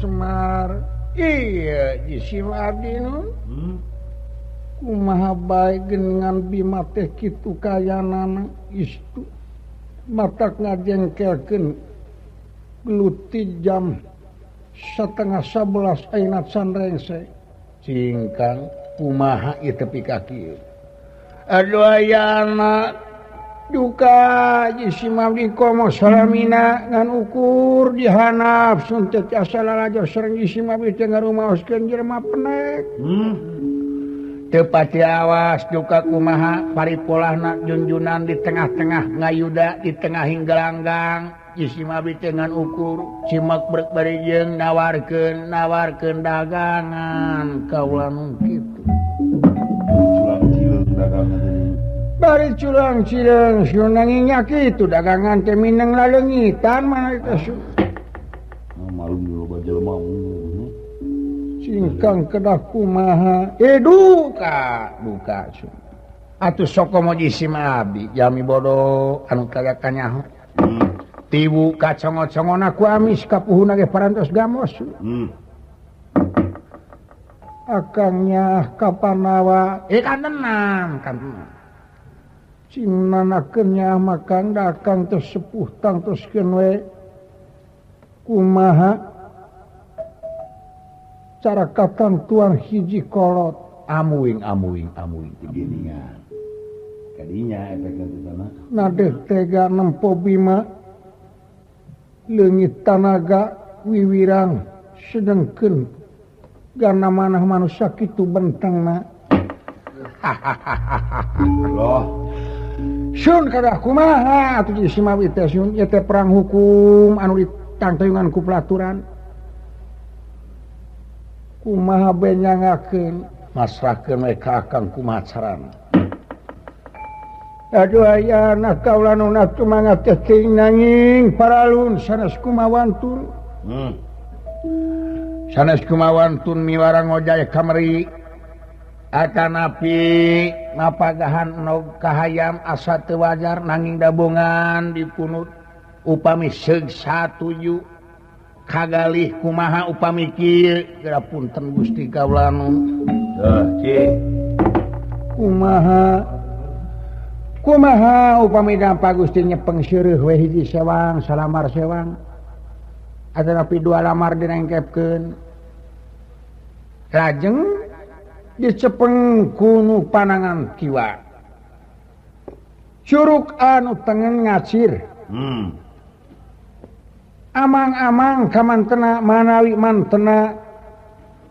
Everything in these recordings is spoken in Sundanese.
Semar iya kumaha baik dengan Bima teh kitu kayanana istu matak ngajengkelkeun geluti jam 10:30 ayeuna can rengse cingkang kumaha ieu tepi kaki aduh ayana duka jisimabdi komo salamina ngan ukur dihanap suntet asal lalajo sareng jisimabdi teh ngarumaoskeun jelema penek teu pati awas duka kumaha paripolahna junjunan di tengah-tengah ngayuda di tengah hinggalanggang jisimabdi teh ngan ukur cimak berejeung nawarkeun dagangan kaula nu kitu dagangan bari culang cileng sun nanginya kitu dagangan teh mineng laleungitan mana eta sun malum loba jelema cingkang kedah kumaha duka sun atuh sok komo jisimabdi jami bodoh anu kagak kanyaho tibu kacongo-congona ku amis kapuhuna ge parantos gamos akangnya kapanawa kan tenang Cimanakeunnya makan dakang tos sepuh tangtoskeun we kumaha cara katantuan hiji kolot amuing tiginingan kadinya efekna teh sana nadeh tega nempo Bima leungit tanaga wiwirang sedengkeun gana manah manusia kitu bentengna loh sun kadah kumaha atuh jisimabdi teh sun ieu teh perang hukum anu ditangtayungan ku pelaturan kumaha bae nyangakeun masrahkeun we ka akang kumaha carana aduh ayana kaula nu natu mangga teh teuing nanging paralun sanes kumawantun sanes kumawantun miwarang ngojay kamari akanapi ngapagahan nog kahayam asa teu wajar nanging dabongan dipunut upami seug satuju kagalih kumaha upami kieu geura punten Gusti kaula nu kumaha upami dampa Gusti nyepeng seureus we hiji sewang salamar sewang atanapi 2 lamar direngkepkeun lajeng dicepeng kunu panangan kiwa curug anu tengen ngacir amang-amang kamantena manawi mantena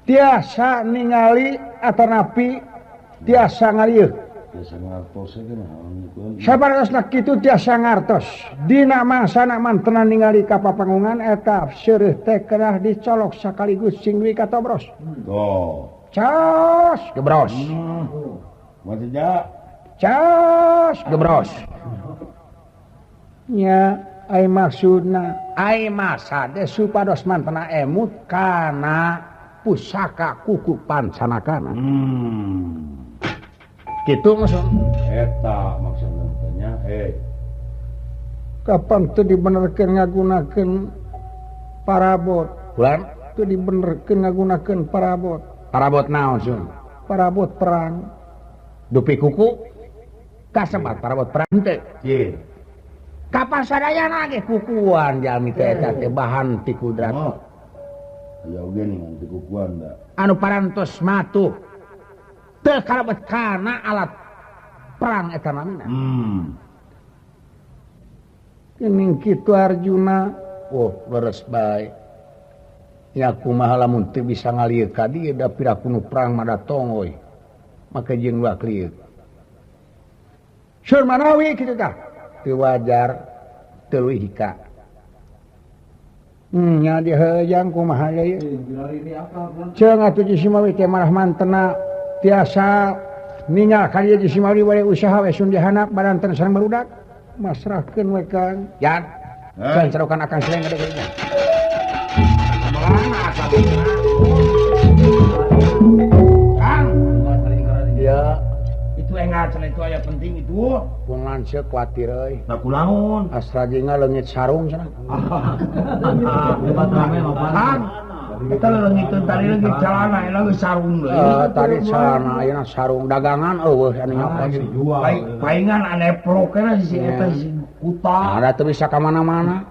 tiasa ningali atanapi tiasa ngalieuh sabarosna kitu tiasa ngartos dina mangsana mantena ningali ka papangungan eta seureus teh kedah dicolok sakaligus sing duwi katobros Cas gebros. Maksudnya cas gebros. Nya ai maksudna ai masa teh supados mantena emut kana pusaka kuku pancanakana. Kitu maksud eta maksudna tanya kapan teu dibenerkeun ngagunakeun parabot. Ulang teu dibenerkeun ngagunakeun parabot. Parabot naon sun? Parabot perang. Dupi kuku kasebat parabot perang teh. Ieu. Kapan sadayana ge kukuan jalmi teh eta teh bahan ti kudrat. Aya oge ningan ti kukuan da. Anu parantos matuh. Teu kalebet kana alat perang eta namina. Kening kitu Arjuna, leres bae. Ya kumaha lamun teu bisa ngalieu ka dieu da pirakunu perang mada tongoy maka jeung lu aklieu sur manawi kitu tah teu wajar teu leuwih hika nya diheujang kumaha deui ceung atuh jisimabdi teh marah mantena tiasa ningal ka dieu jisimabdi bade usaha we sun dihanap badanten sareng barudak masrahkeun we Kang yan can carokan akan seleng gede geunya Kang, ya itu engat cenah itu aya penting itu. Pun lanceuk kuatir euy. Da kunaon? Asra jeung leungit sarung cenah. Debat rame mah Kang. Kita leungiteun tadi lagi calana lagi sarung deui. Tadi calana ayeuna sarung dagangan eueuh anu nyopot. Paingan ane prokena si eta si Kuta. Ada teu bisa ka mana-mana.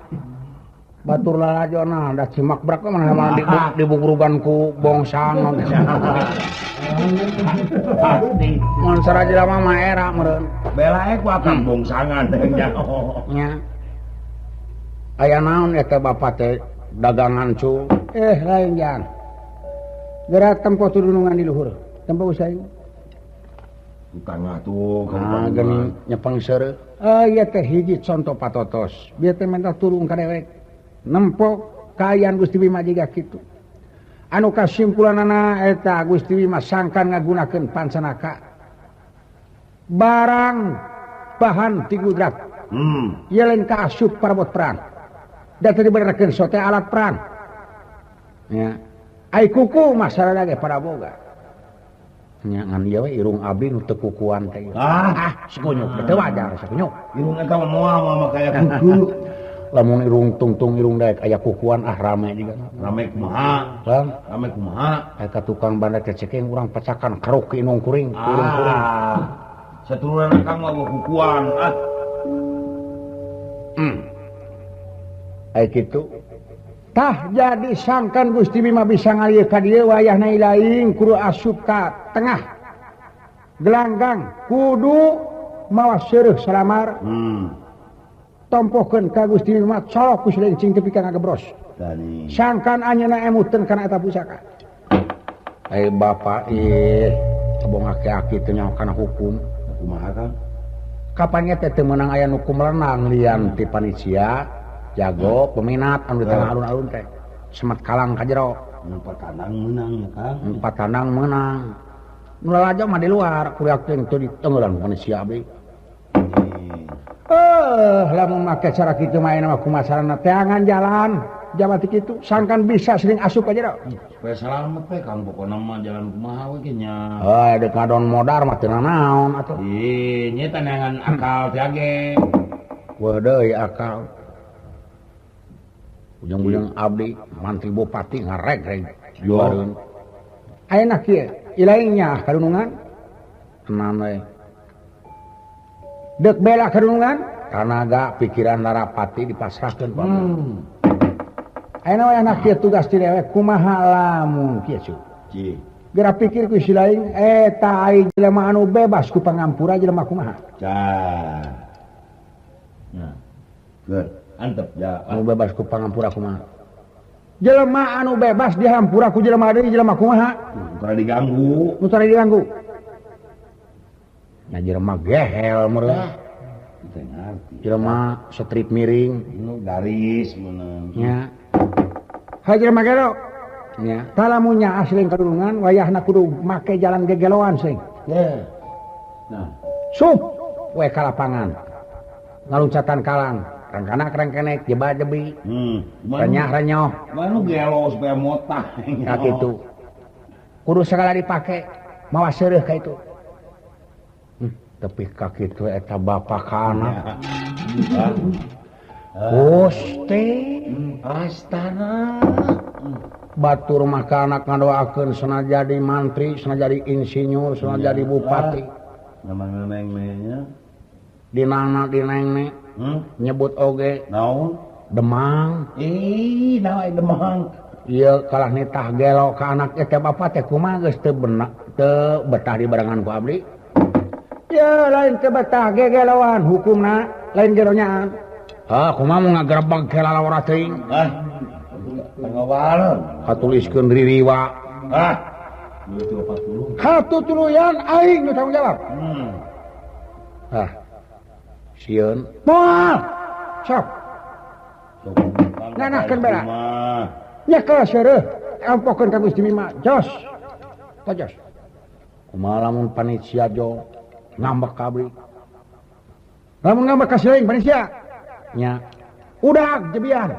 Batur lalajona da cimak brak mana di bugurugan ku bongsang. Mun sarajeula mah maera meureun. Belae ku akan bongsangan nya. Aya naon eta bapak teh dagangan cu. Lain jan. Gerak tempo turunungan di luhur. Tempo usahain. Tengah tuh geuning nyepeng seureuh. Ieu teh hiji conto patotos. Bieu teh menta turun ka dewek. Nempo kaayaan Gusti Bima jiga kitu. Anu kasimpulanana eta Gusti Bima sangkan ngagunakeun pancanaka. Barang bahan ti gudrat. Ieu lain kaasup parabot perang. Da teu dibenerkeun sote alat perang. Nya. Ai kuku masalah ge pada boga. Nya ngan ieu we irung abdi nu teu kukuan teh. Sekunyuk teu wajar sekunyuk. Irung eta moal mah kaya kuku. Lamun irung tungtung irung daek aya kukuan rame juga. Rame kumaha? Rame kumaha? Eta tukang banda teh cekeng urang pecakan karuk ke inung kuring, kuring. Satulurna kang mah kukuan. Ai kitu. Tah jadi sangkan Gusti Bima bisa ngalieu ka dieu wayahna ilaing kudu asup ka tengah. Gelanggang kudu mawa seureuk salamar. Tompokeun ka Gusti Bima colok ku cing tepi ka ngagebros. Sangkan anjeunna emuteun kana eta pusaka. Bapak abong aki-aki teu nyaho kana hukum. Kumaha Kang? Kapan nya teh teu meunang aya nu kumelenang lian ti panitia, jago, peminat anu di tengah alun-alun teh. Semet kalang ka jero. 4 tandang meunang ya Kang. 4 tandang meunang. Nu lalajo mah di luar, kuliak teh teu ditenggelan panitia abdi. Lamun make cara kitu mah mah kumasarana teangan jalan jamati kitu sangkan bisa sering asup ka jero. Supaya salamet we Kang pokona mah jalan kumaha we ge nya. Deuk ngadon modar mah teu naon atuh. Nya teh neangan akal teh age. Weuh deui akal. Ujung-ujung abdi mantri bupati ngareg-reg juareun. Ayeuna kieu ilaingnya kadunungan tenan we. Dek bela kadunungan kanaga pikiran Narapati dipasrahkeun ka ayeuna we anak kieu tugas ti dewek kumaha lamun kieu cu. Geura pikir ku si lain eta ai jelema anu bebas ku pangampura jelema kumaha. Nah. Good. Antep ya. Anu bebas ku pangampura kumaha. Jelema anu bebas dihampura ku jelema deui jelema kumaha. Nu tara diganggu. Nah jelema gehel meureun. Jelema strip miring, garis meunang. Nya. Ha jelema gelo. Nya. Talamunnya asli kadunungan wayahna kudu make jalan gegeloan sing. Nah. Sup we ka lapangan. Ngaluncatan kalang, rangkana krengkenek jeba-jebi. Renyah-renyoh. Manu gelo supaya motah. Ka kitu. Kudu segala dipake mawa seureus ka itu. Tapi ka kitu eta bapa ka anak. Gusti astana. Batur mah ka anak ngadoakeun sana jadi mantri, sana jadi insinyur, sana jadi bupati. Neng-nengnya. Dinangna dinengne. Nyebut oge. Naon? Demang. Naon demang. Ieu kalah nitah gelo ka anak eta bapa teh kumaha geus teu betah di barengan ku abdi. Ya lain teu betah gegeloan hukumna lain geronyaan. Kumaha mau ngagerebeg ke lalawara teuing. Tangawal. Katuliskeun ririwa. Hatutuluyan aing nu tanggung jawab. Sieun. Moal. Sok. Nganakeun bela. Nya ka seureus ampokeun ka Gusti Bima. Jos. Tojos. Kumaha lamun panitia jo ngambek ka abdi. Lamun ngambek ka seuing panitia. Nya. Udag jebian.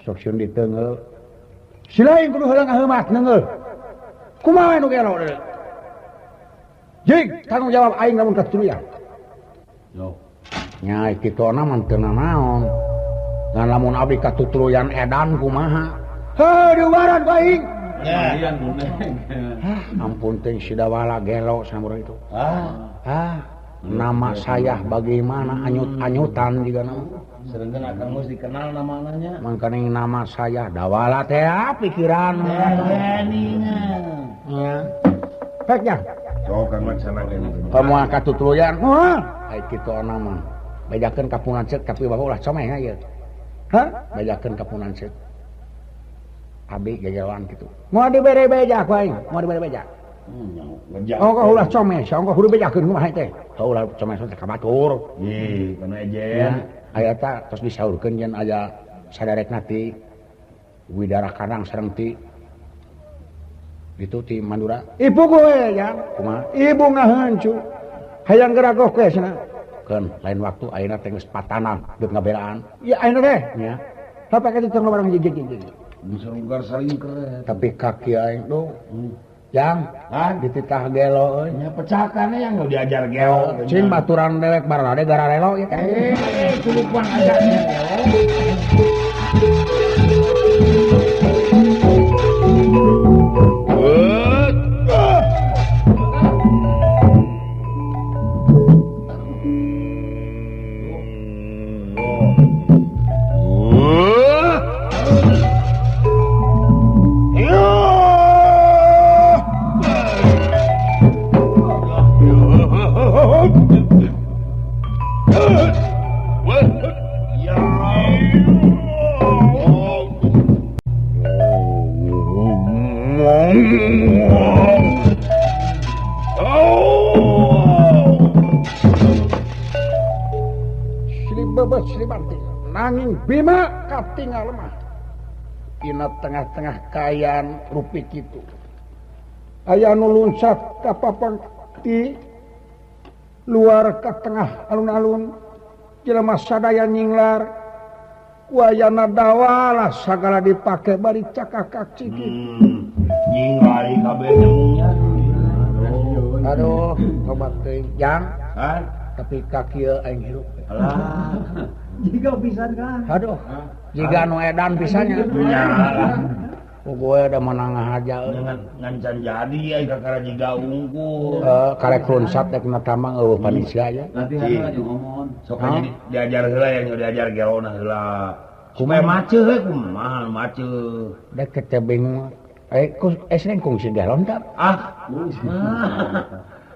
Sok sieun diteungeul. Silain kudu heula ngaheumat neungeul. Kumaha nu gelo deui? Jig tanggung jawab aing lamun katuluyan. Nya kitona mah teu naon. ngan lamun abdi katutuluyan edan kumaha heuh waran baik ampun teh si dawala gelo samurai itu nama saya bagaimana anyut-anyutan juga nama Serenggan akan mus dikenal namanya. Mangkaning nama saya dawala teh pikiran. Ya. Peknya. Oh, Kang laksanakeun. Pamoal katutuluyan. Moal. Ai kitu nama. Bejakeun kapunan ceuk tapi bawa ulah comeh ya. Hah? Bejakeun kapunan ceuk. Abi gajalan kitu. Moal dibere beja ku aing, moal dibere beja. Oh, kau ulah comeh, saong kau kudu bejakeun kumaha teh. Kau ulah comeh teh ka batur. Ih, kana ejen. Aya ta tos disaurkeun yen aya sadarekna ti Widara Kanang sareng ti itu ti Mandura. Ibu gue ya. Kumaha? Ibu ngaheun cu. Hayang geragoh ke cenah. Keun lain waktu ayeuna teh geus patanan deuk ngabelaan. Iya ayeuna teh. Nya. Tapi ka teu barang jijik-jijik. Sarunggar saling keren. Tapi kaki aing tuh yang dititah gelo euy. Nya pecakannya yang enggak diajar gelo. Cing baturan dewek barade gara relo ya. Kulupan ajarnya nanging Bima katinggal mah dina tengah-tengah kayan rupik itu aya nu luncat ka papan ti luar ka tengah alun-alun jelema sadaya nyinglar wayana dawala sagala dipake bari cakakak ciki nyinglari kabeh nya aduh tobat teuing jang tapi kaki aing hirup alah jika pisan kan aduh jika nu edan pisannya nya gue udah menangah aja ngancan jadi ai kakara jiga unggul karek lunsat dek na tamang eueuh panitia ya latihan ngomong sok diajar heula yang diajar gelona heula supaya maceu we kumaha maceu dek teh bingung sering kungsi galon tak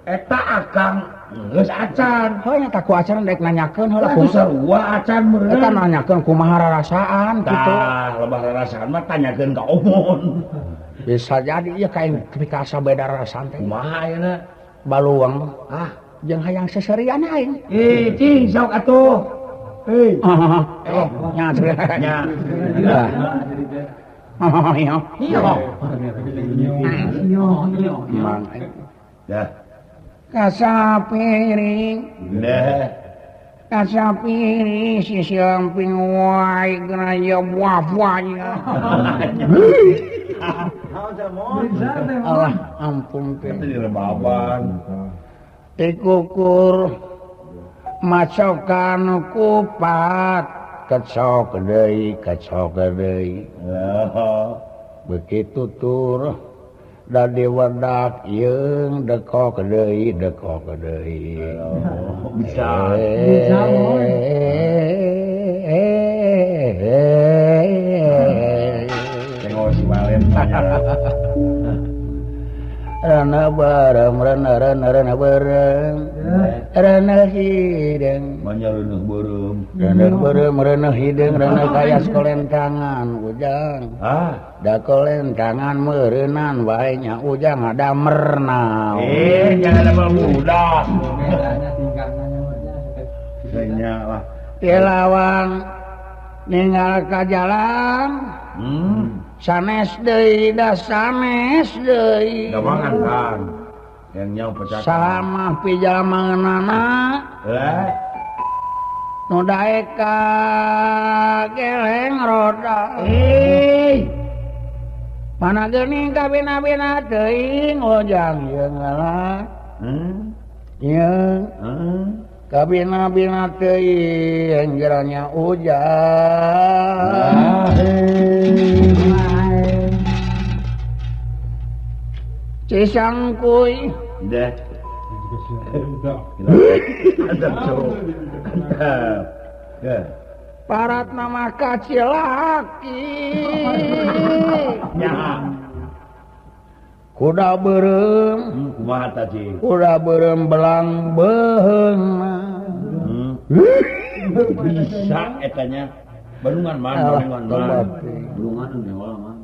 eta akang geus acan heuh nya ku acan dek nanyakeun heula ku sarua acan meureun eta nanyakeun kumaha rarasaan kitu lebah rarasaan mah tanyakeun ka omon bisa jadi ieu kain pika sabeda rarasaan teh kumaha ayeuna baluang jeung hayang seserian aing cing sok atuh nya nya dah kasapiring kasapiring si samping wae gaya buah-buahnya Allah ampun teh direbaban dikukur macokan kupat kecok deui begitu tur dari wadak yang dekok deui bisa tengok si Malen rana bareng rana hideng manyareuneuk beureum rana hideng rana kaya kolentangan ujang da kolentangan meureunan wae nya ujang ada mernau jangan ada budak nya lah tilawang ninggal ka jalan sanes deui da sanes deui gawangan kan yang nyau pecah salamah pijamaeunana nu daek ka geleng roda mana geuning ka bina-bina teuing ojang yeung ngalah yeung kabina-bina teuing geranya hujan cisangkuy deh parat nama kacilaki kuda berem kumaha tah cing kuda berem belang beheung bisa etanya balungan man Bulungan anu nyawa mah.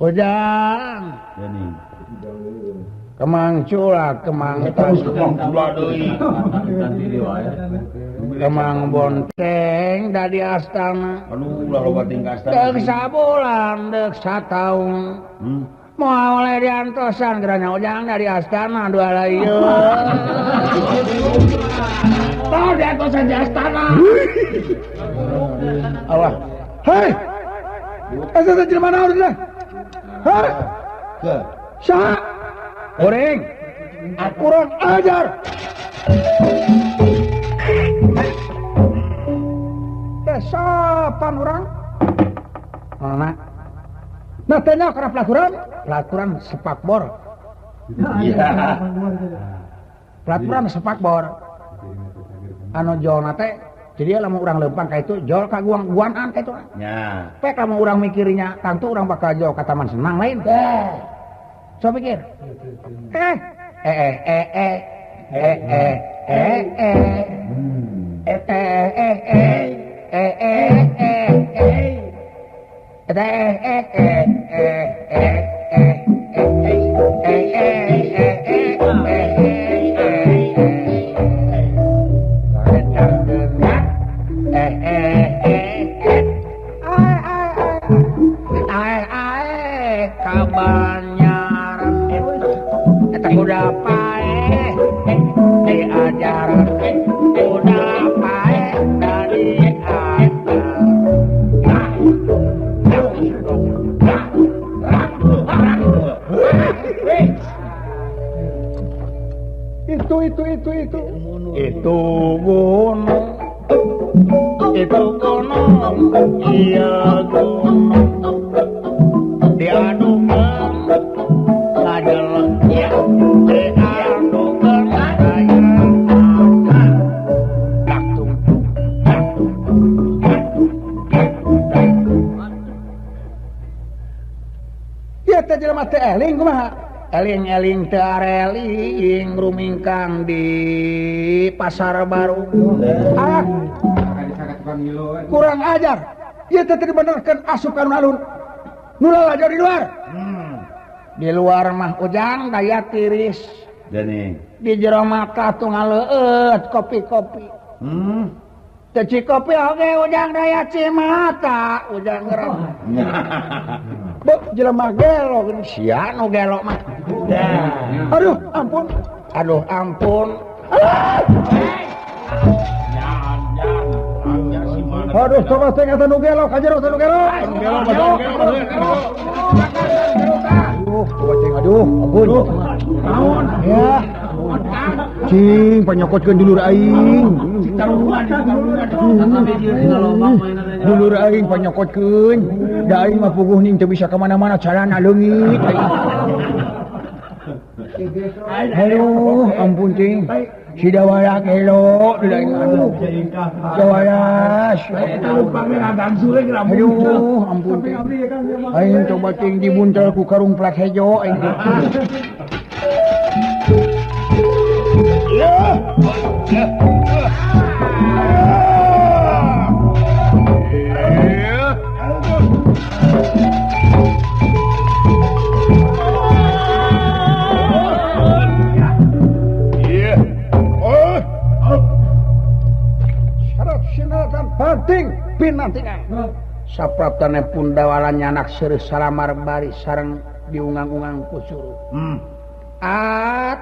hujan geuning kemang culak kemang tas pula deui kemang bonteng dari astana anu ulah loba tingkah deuk sabulan deuk sataun mau oleh diantosan geranya ujang dari astana dua layu tahu diantosan di astana Allah hei asa jelema naon teh hah ke saha goreng kurang ajar sopan orang mana nah tanya karena pelaturan sepak bor iya pelaturan sepak bor anu jol nate jadi lamun urang lempang ka itu jol ka guan-guanan ka itu nya pek lamun urang mikirnya tangtu urang bakal jol ka taman senang lain so pikir kabarnya eta udah pae diajar udah pae dari itu gunung iya gunung diadukan ngajelek ya diadukan ngajelek daktung ya teh jelema teh eling kumaha eling-eling teu areling rumingkang di pasar baru kurang ajar ieu teh dibenerkeun asup alun-alun nu lalajo di luar di luar mah ujang daya tiris geuning di jero mata tuh ngaleueut kopi-kopi teu cikopi oge ujang daya cimata ujang gerak beuh jelema gelo geuning sia nu gelo mah aduh ampun aduh coba teh kata nu gelo kajero teh nu gelo aduh ampun naon ya cing panyokotkeun dulur aing dulur aing panyokotkeun da aing mah puguh ning teu bisa ka mana-mana calana leungit aduh ampun cing si dawaya gelo di aing aduh dawaya aduh ampun cing aing coba cing dibuntel ku karung plat hejo aing penting pinantingan sapraptane pundawalan nyanak seureus salamar bari sareng diungang-ungang ku suruh at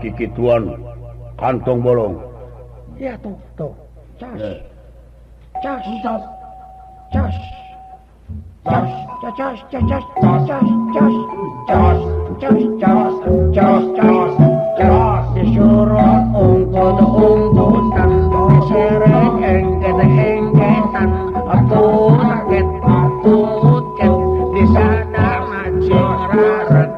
kikituan kantong bolong. Ya tuh. Cas. Disuruh ungkut-ungkutan, diseret engket-engketan, atut-atut-ket, disana macing raret.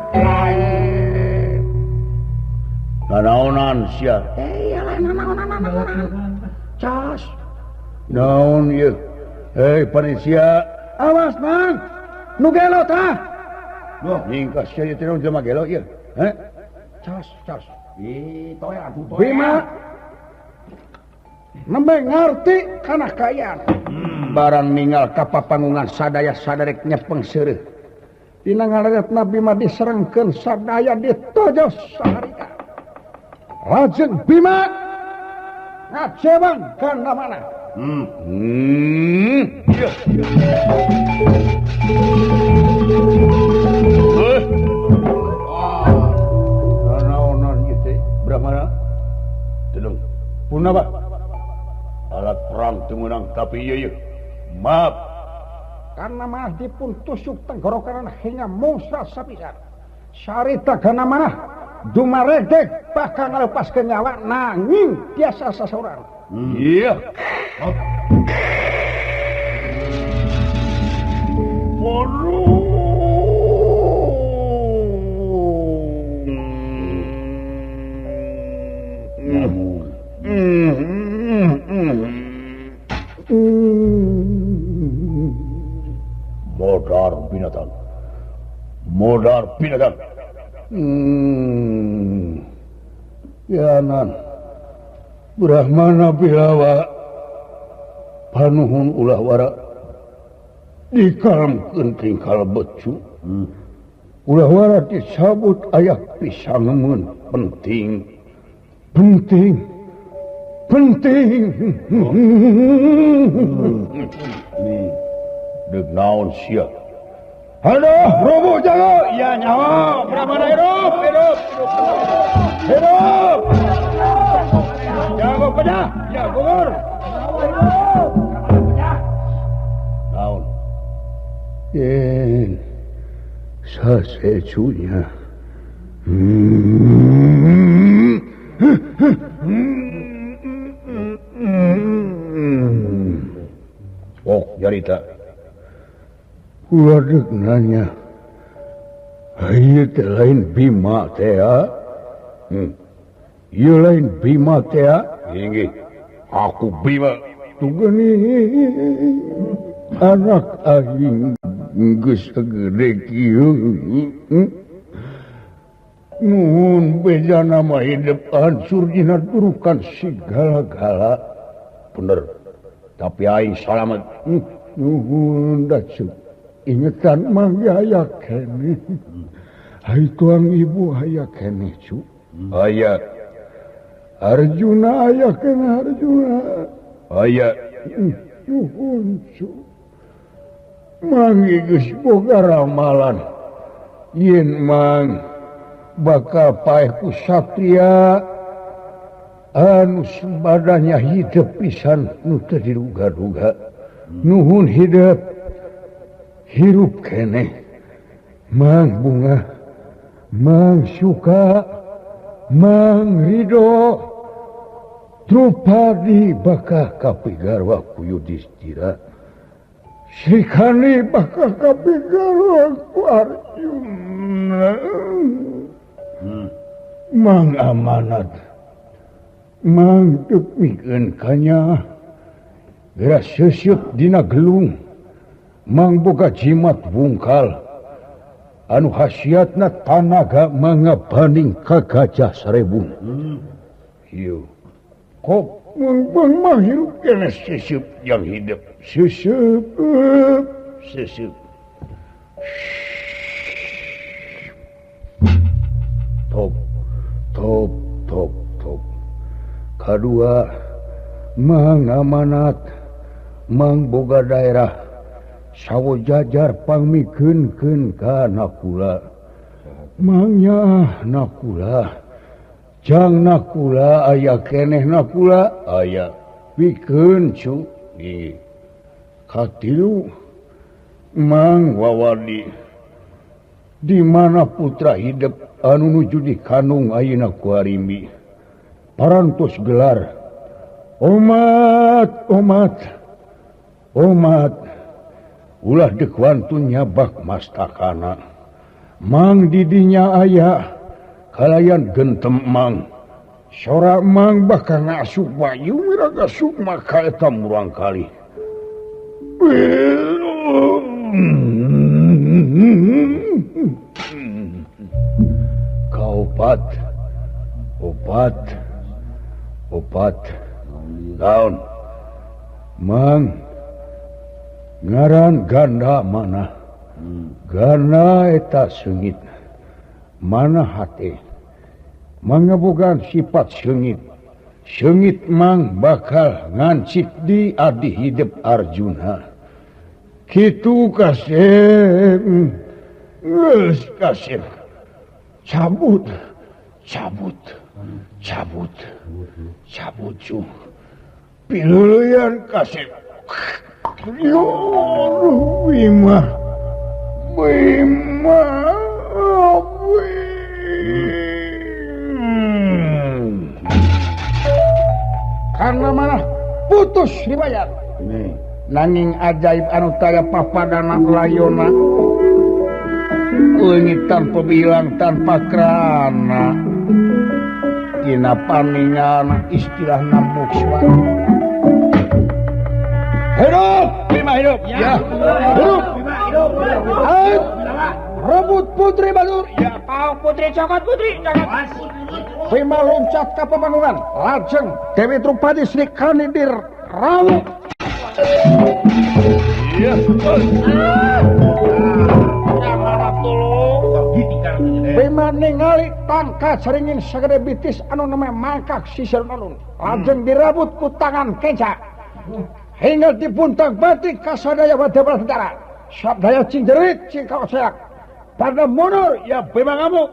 Nanaonan sia. Iyalah nanaonan. Cas. Naon ieu? Hei panitia, Awas, Mang. Nu gelo tah. loh nyingkas sia ieu teh naon jelema gelo ieu? Heh? Cas. Itu ya atuh Bima. Nembe ngarti kana kayaan. Barang ninggal ka papangungan sadaya sadarek nyepeng seureuh. Dina ngareretna Bima diserengkeun sadaya ditojos saharita. Lajeng Bima ngajebang kana mana? Nanaonan ieu teh? Brahmana? Tenang. Punaha, Alat perang teu meunang tapi ieu maaf. karena mah dipun tusuk tenggorokan hingga musra sapisan. Sarita kana manah dumaredeg bakal ngalepaskeun nyawa nanging tiasa sasaurang. Iya. Modar binatang. Yanan. Brahmana Bilawa panuhun ulah wara dikalemkeun tingkal becu. Ulah wara disabut aya pisangeun penting. Deuk naon sia? Aduh, roboh jago. Ya nyawa, Brahmana hidup. Jago pecah, ya gugur. Naon? Sasejunya. Oh, jarita. Kula deuk nanya. Ieu teh lain Bima teh ya. Ieu lain Bima teh ya. Inggih. Aku Bima. Tugani anak aing geus sagede kieu. Nuhun bejana mah hidup hancur dina durukan segala-gala. Bener. Tapi aing salamet. Nuhun dacu. Ingetan mang aya kene. Hai tuang ibu aya kene cu. Aya. Arjuna aya kene Arjuna. Aya. Nuhun cu. Mang geus boga ramalan. Yen mang bakal paeh ku satria anu sabadanya hidup pisan nu teu diduga-duga. Nuhun hirup kene. Mang Bunga, Mang Suka, Mang Ridho, Drupadi bakal kapigarwa ku Yudhistira. Srikandi bakal kapigarwa ku Arjuna. Mang Amanat, Mang tepikeun kanya geura seuseut dina gelung. Mang boga jimat bungkal anu khasiatna tanaga mangabanding ka gajah 1000. Ieu kok mang hirup kena seuseut yang hidup seuseut. Top. Kadua Mang Amanat, Mang boga daerah sawojajar pangmikeunkeun ka nakula. Mangnya nakula Jangna kula aya kenehna kula aya pikeun cu katilu Mang Wawadi di mana putra hidup anu nuju di kanung ayeuna ku Harimbi parantos gelar omat ulah dek wantun nyabak mastakana Mang didinya aya kalayan gentem Mang sora Mang bakal ngasup bayu miraga sukma ka eta murang kali opat daun Mang ngaran ganda mana ganda eta seungit mana hate mangabogan sifat seungit Mang bakal ngancip di adi hidup Arjuna kitu kasih cabut cu piluluyan kasih Bima karena mana putus dibayar nanging ajaib anu taya papadana layona leungit tanpa bilang tanpa krana dina paningan istilah namukswa hidup Bima hidup ya hidup rebut putri Batur ya kau putri cokot Bima loncat ke pembangunan lajeng Dewi Drupadi Sri Kanidir rawuh Bima ningali tangka seringin sagede bitis anu namanya mangkak sisir nalun lajeng dirabut ku tangan kenca hingga dipuntang batik kasadaya wadabal tentara sabdaya cinjerit cingkau serak pada mundur ya Bima ngamuk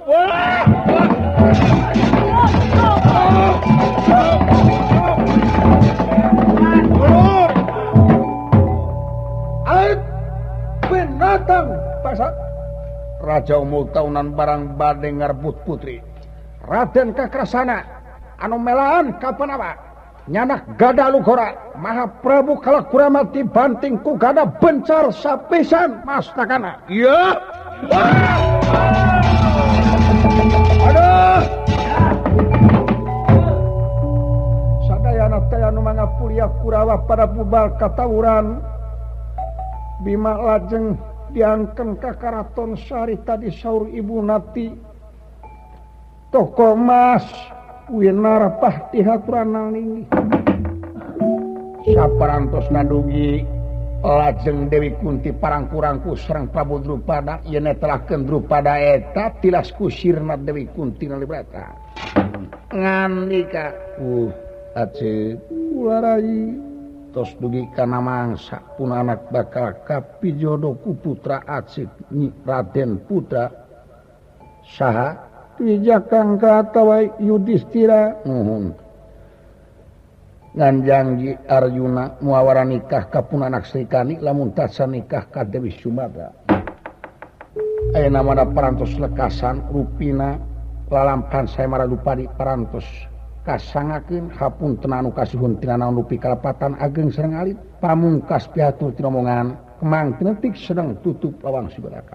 binatang pasar Raja Umul Taunan barang bade ngarbut putri Raden Kakrasana anu melaan kapan apa nyanak gada lugora Mahaprabu Kalakurama dibanting ku gada bencar sapisan mastakana iya aduh sadayana taya nu mangapulia Kurawa pada bubal katawuran Bima lajeng diangken ka karaton sarita di saur ibu nati toko mas winar pahtiha kuranang ninggi saparantos nadugi lajeng Dewi Kunti parangkurangku sareng Prabu Drupada yen netelakeun Drupada eta tilas kusirna Dewi Kunti nalibrata ngandika aceh ularai tos dugi kana mangsa pun anak bakal kapijodo ku putra Acik Raden Putra saha Wijakang katawa Yudhistira ngan janji Arjuna muawara nikah ka pun anak Srikani lamun tasa nikah ka Dewi Sumatra ayeuna mana parantos lekasan rupina lalampan sae Maradupadi parantos kasangakeun hapunten anu kasuhun tina naon rupi kalapatan ageng sareng alit pamungkas piatur tina omongan kemang tinetik sedang tutup lawang sibaraka